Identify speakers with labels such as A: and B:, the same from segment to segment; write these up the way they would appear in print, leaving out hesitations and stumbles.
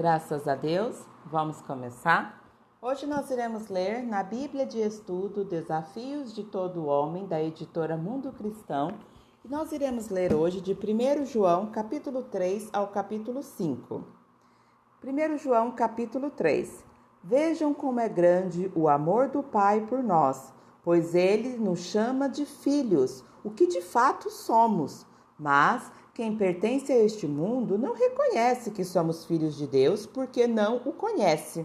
A: Graças a Deus, vamos começar? Hoje nós iremos ler na Bíblia de Estudo Desafios de Todo Homem, da editora Mundo Cristão, e nós iremos ler hoje de 1 João, capítulo 3 ao capítulo 5. 1 João, capítulo 3. Vejam como é grande o amor do Pai por nós, pois Ele nos chama de filhos, o que de fato somos. Mas quem pertence a este mundo não reconhece que somos filhos de Deus porque não o conhece.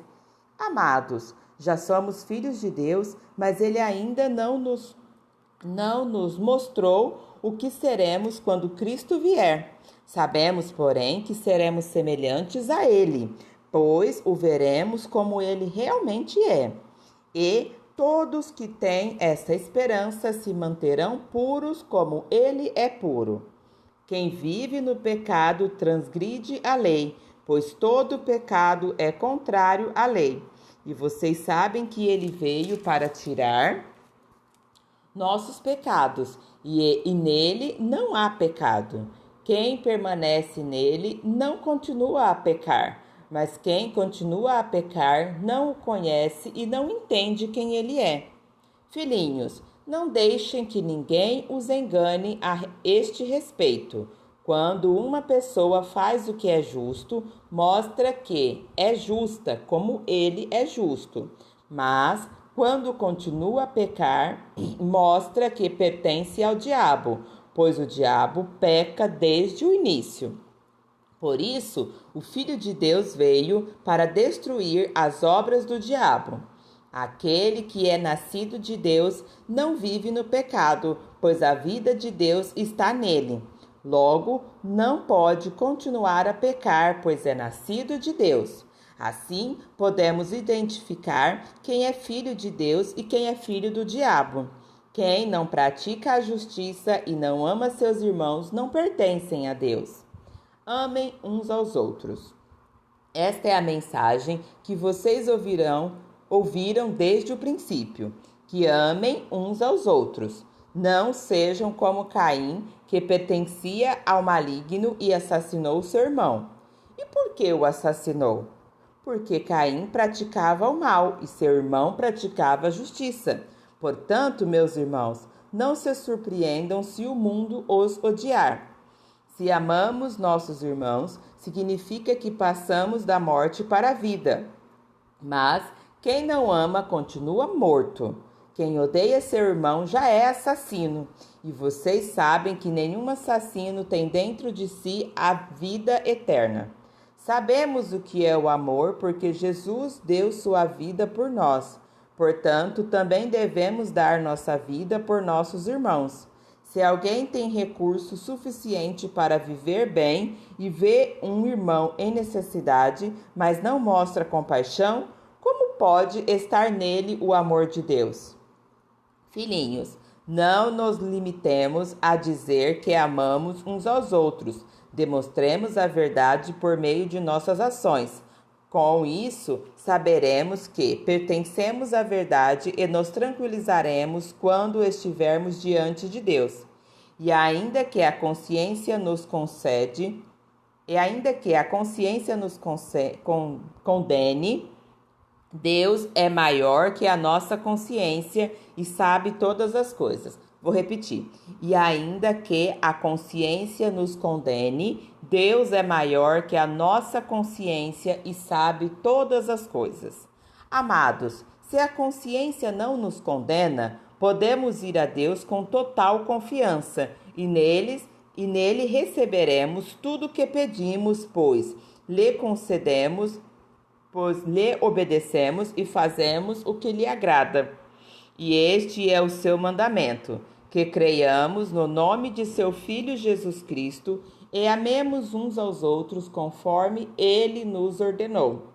A: Amados, já somos filhos de Deus, mas Ele ainda não nos mostrou o que seremos quando Cristo vier. Sabemos, porém, que seremos semelhantes a Ele, pois o veremos como Ele realmente é. E todos que têm essa esperança se manterão puros como Ele é puro. Quem vive no pecado transgride a lei, pois todo pecado é contrário à lei. E vocês sabem que Ele veio para tirar nossos pecados, e nele não há pecado. Quem permanece nele não continua a pecar, mas quem continua a pecar não o conhece e não entende quem ele é. Filhinhos, não deixem que ninguém os engane a este respeito. Quando uma pessoa faz o que é justo, mostra que é justa como ele é justo. Mas quando continua a pecar, mostra que pertence ao diabo, pois o diabo peca desde o início. Por isso, o Filho de Deus veio para destruir as obras do diabo. Aquele que é nascido de Deus não vive no pecado, pois a vida de Deus está nele. Logo, não pode continuar a pecar, pois é nascido de Deus. Assim, podemos identificar quem é filho de Deus e quem é filho do diabo. Quem não pratica a justiça e não ama seus irmãos não pertencem a Deus. Amem uns aos outros. Esta é a mensagem que vocês ouviram desde o princípio, que amem uns aos outros. Não sejam como Caim, que pertencia ao maligno e assassinou seu irmão. E por que o assassinou? Porque Caim praticava o mal e seu irmão praticava a justiça. Portanto, meus irmãos, não se surpreendam se o mundo os odiar. Se amamos nossos irmãos, significa que passamos da morte para a vida. Mas quem não ama continua morto. Quem odeia seu irmão já é assassino. E vocês sabem que nenhum assassino tem dentro de si a vida eterna. Sabemos o que é o amor porque Jesus deu sua vida por nós. Portanto, também devemos dar nossa vida por nossos irmãos. Se alguém tem recurso suficiente para viver bem e vê um irmão em necessidade, mas não mostra compaixão, como pode estar nele o amor de Deus? Filhinhos, não nos limitemos a dizer que amamos uns aos outros. Demonstremos a verdade por meio de nossas ações. Com isso, saberemos que pertencemos à verdade e nos tranquilizaremos quando estivermos diante de Deus. E ainda que a consciência nos condene, Deus é maior que a nossa consciência e sabe todas as coisas. Vou repetir. E ainda que a consciência nos condene, Deus é maior que a nossa consciência e sabe todas as coisas. Amados, se a consciência não nos condena, podemos ir a Deus com total confiança e nele receberemos tudo o que pedimos, pois lhe obedecemos e fazemos o que lhe agrada. E este é o seu mandamento, que creiamos no nome de seu Filho Jesus Cristo e amemos uns aos outros conforme ele nos ordenou.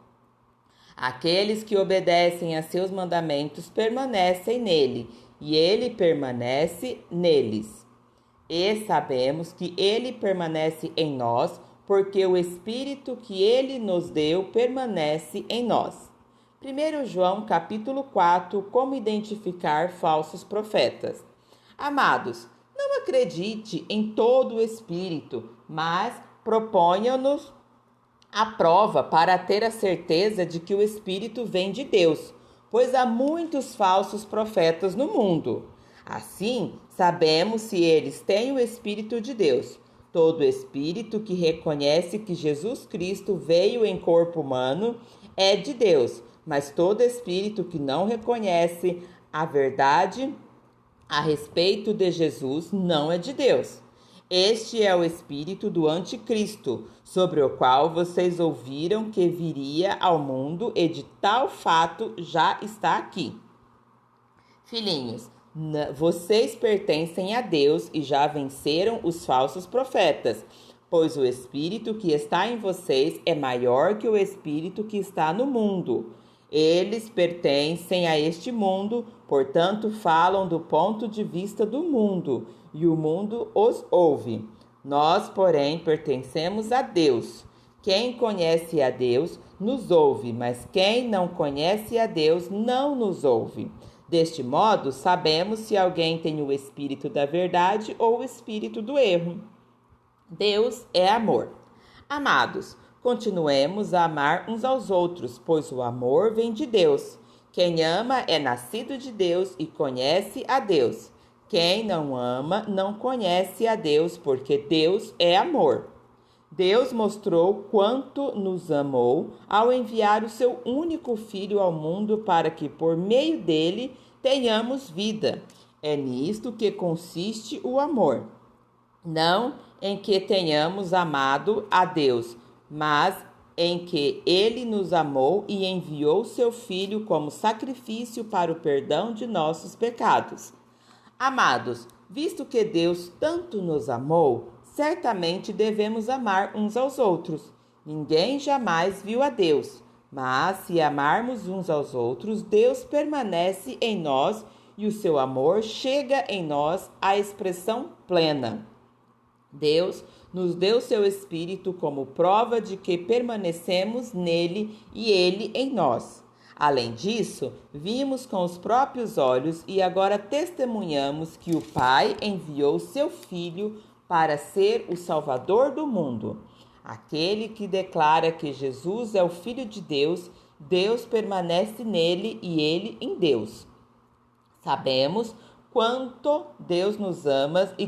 A: Aqueles que obedecem a seus mandamentos permanecem nele, e ele permanece neles. E sabemos que ele permanece em nós, porque o Espírito que ele nos deu permanece em nós. 1 João capítulo 4, como identificar falsos profetas. Amados, não acredite em todo o Espírito, mas proponha-nos A prova para ter a certeza de que o Espírito vem de Deus, pois há muitos falsos profetas no mundo. Assim, sabemos se eles têm o Espírito de Deus. Todo espírito que reconhece que Jesus Cristo veio em corpo humano é de Deus, mas todo espírito que não reconhece a verdade a respeito de Jesus não é de Deus. Este é o espírito do anticristo, sobre o qual vocês ouviram que viria ao mundo, e de tal fato já está aqui. Filhinhos, vocês pertencem a Deus e já venceram os falsos profetas, pois o espírito que está em vocês é maior que o espírito que está no mundo. Eles pertencem a este mundo, portanto falam do ponto de vista do mundo, e o mundo os ouve. Nós, porém, pertencemos a Deus. Quem conhece a Deus nos ouve, mas quem não conhece a Deus não nos ouve. Deste modo, sabemos se alguém tem o espírito da verdade ou o espírito do erro. Deus é amor. Amados, continuemos a amar uns aos outros, pois o amor vem de Deus. Quem ama é nascido de Deus e conhece a Deus. Quem não ama não conhece a Deus, porque Deus é amor. Deus mostrou quanto nos amou ao enviar o seu único Filho ao mundo para que, por meio dele, tenhamos vida. É nisto que consiste o amor. Não em que tenhamos amado a Deus, mas em que ele nos amou e enviou seu Filho como sacrifício para o perdão de nossos pecados. Amados, visto que Deus tanto nos amou, certamente devemos amar uns aos outros. Ninguém jamais viu a Deus, mas se amarmos uns aos outros, Deus permanece em nós e o seu amor chega em nós à expressão plena. Deus nos deu seu Espírito como prova de que permanecemos nele e ele em nós. Além disso, vimos com os próprios olhos e agora testemunhamos que o Pai enviou seu Filho para ser o Salvador do mundo. Aquele que declara que Jesus é o Filho de Deus, Deus permanece nele e ele em Deus. Sabemos quanto Deus nos ama e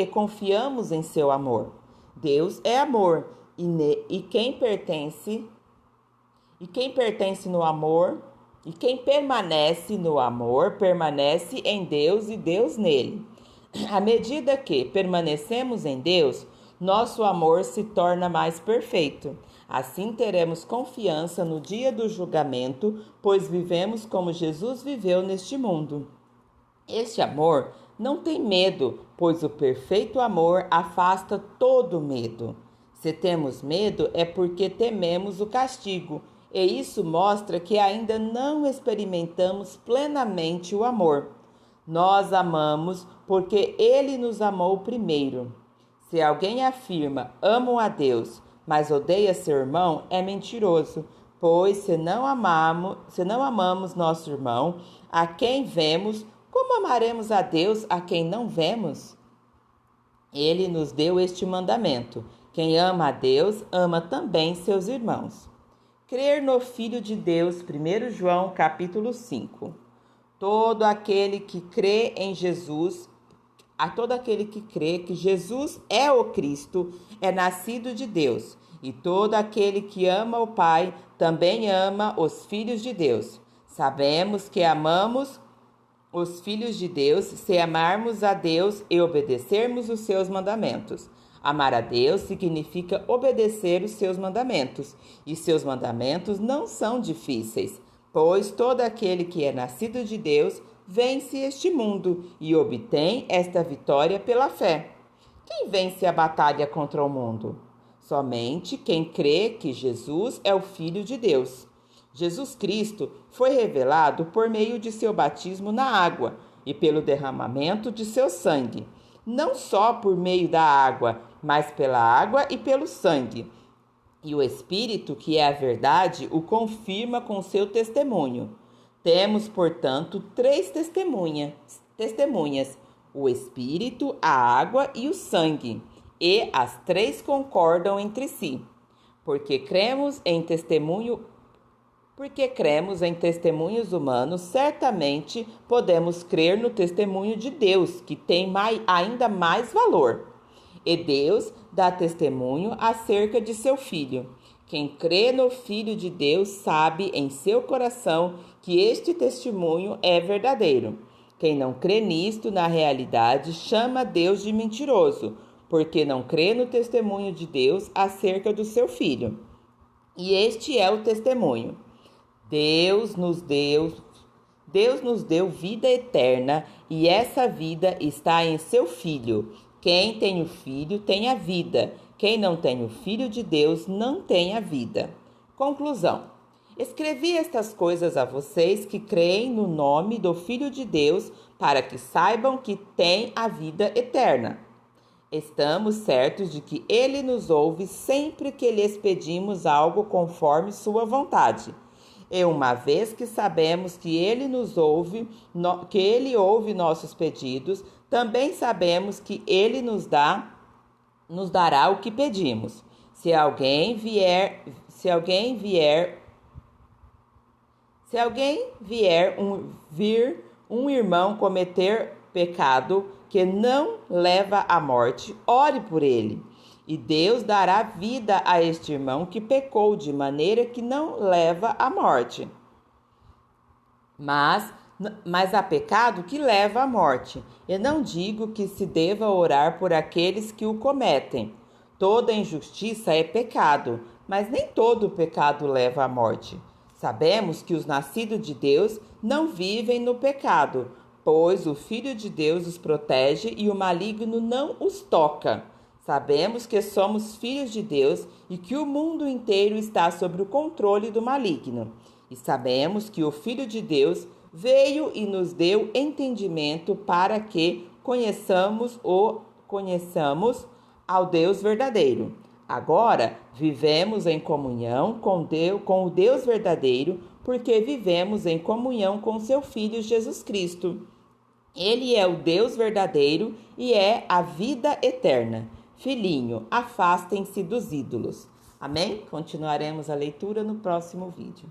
A: confiamos em seu amor. Deus é amor e quem permanece no amor permanece em Deus e Deus nele. À medida que permanecemos em Deus, nosso amor se torna mais perfeito. Assim teremos confiança no dia do julgamento, pois vivemos como Jesus viveu neste mundo. Este amor não tem medo, pois o perfeito amor afasta todo medo. Se temos medo é porque tememos o castigo, e isso mostra que ainda não experimentamos plenamente o amor. Nós amamos porque Ele nos amou primeiro. Se alguém afirma, amo a Deus, mas odeia seu irmão, é mentiroso, pois se não amamos nosso irmão, a quem vemos, como amaremos a Deus a quem não vemos? Ele nos deu este mandamento: quem ama a Deus, ama também seus irmãos. Crer no Filho de Deus, 1 João capítulo 5. Todo aquele que crê que Jesus é o Cristo, é nascido de Deus. E todo aquele que ama o Pai, também ama os filhos de Deus. Sabemos que amamos os filhos de Deus se amarmos a Deus e obedecermos os seus mandamentos. Amar a Deus significa obedecer os seus mandamentos, e seus mandamentos não são difíceis, pois todo aquele que é nascido de Deus vence este mundo e obtém esta vitória pela fé. Quem vence a batalha contra o mundo? Somente quem crê que Jesus é o Filho de Deus. Jesus Cristo foi revelado por meio de seu batismo na água e pelo derramamento de seu sangue. Não só por meio da água, mas pela água e pelo sangue. E o Espírito, que é a verdade, o confirma com seu testemunho. Temos, portanto, 3 testemunhas: o Espírito, a água e o sangue. e as três concordam entre si. Porque cremos em testemunhos humanos, certamente podemos crer no testemunho de Deus, que tem ainda mais valor. E Deus dá testemunho acerca de seu Filho. Quem crê no Filho de Deus sabe em seu coração que este testemunho é verdadeiro. Quem não crê nisto, na realidade, chama Deus de mentiroso, porque não crê no testemunho de Deus acerca do seu Filho. E este é o testemunho. Deus nos deu vida eterna, e essa vida está em seu Filho. Quem tem o Filho tem a vida. Quem não tem o Filho de Deus não tem a vida. Conclusão. Escrevi estas coisas a vocês que creem no nome do Filho de Deus, para que saibam que têm a vida eterna. Estamos certos de que Ele nos ouve sempre que lhes pedimos algo conforme sua vontade. E uma vez que sabemos que Ele nos ouve, que Ele ouve nossos pedidos, também sabemos que Ele nos dará o que pedimos. Se alguém vier um irmão cometer pecado que não leva à morte, ore por ele, e Deus dará vida a este irmão que pecou de maneira que não leva à morte. Mas há pecado que leva à morte. Eu não digo que se deva orar por aqueles que o cometem. Toda injustiça é pecado, mas nem todo pecado leva à morte. Sabemos que os nascidos de Deus não vivem no pecado, pois o Filho de Deus os protege e o maligno não os toca. Sabemos que somos filhos de Deus e que o mundo inteiro está sob o controle do maligno. E sabemos que o Filho de Deus veio e nos deu entendimento para que conheçamos ao Deus verdadeiro. Agora vivemos em comunhão com o Deus verdadeiro, porque vivemos em comunhão com seu Filho Jesus Cristo. Ele é o Deus verdadeiro e é a vida eterna. Filhinho, afastem-se dos ídolos. Amém? Continuaremos a leitura no próximo vídeo.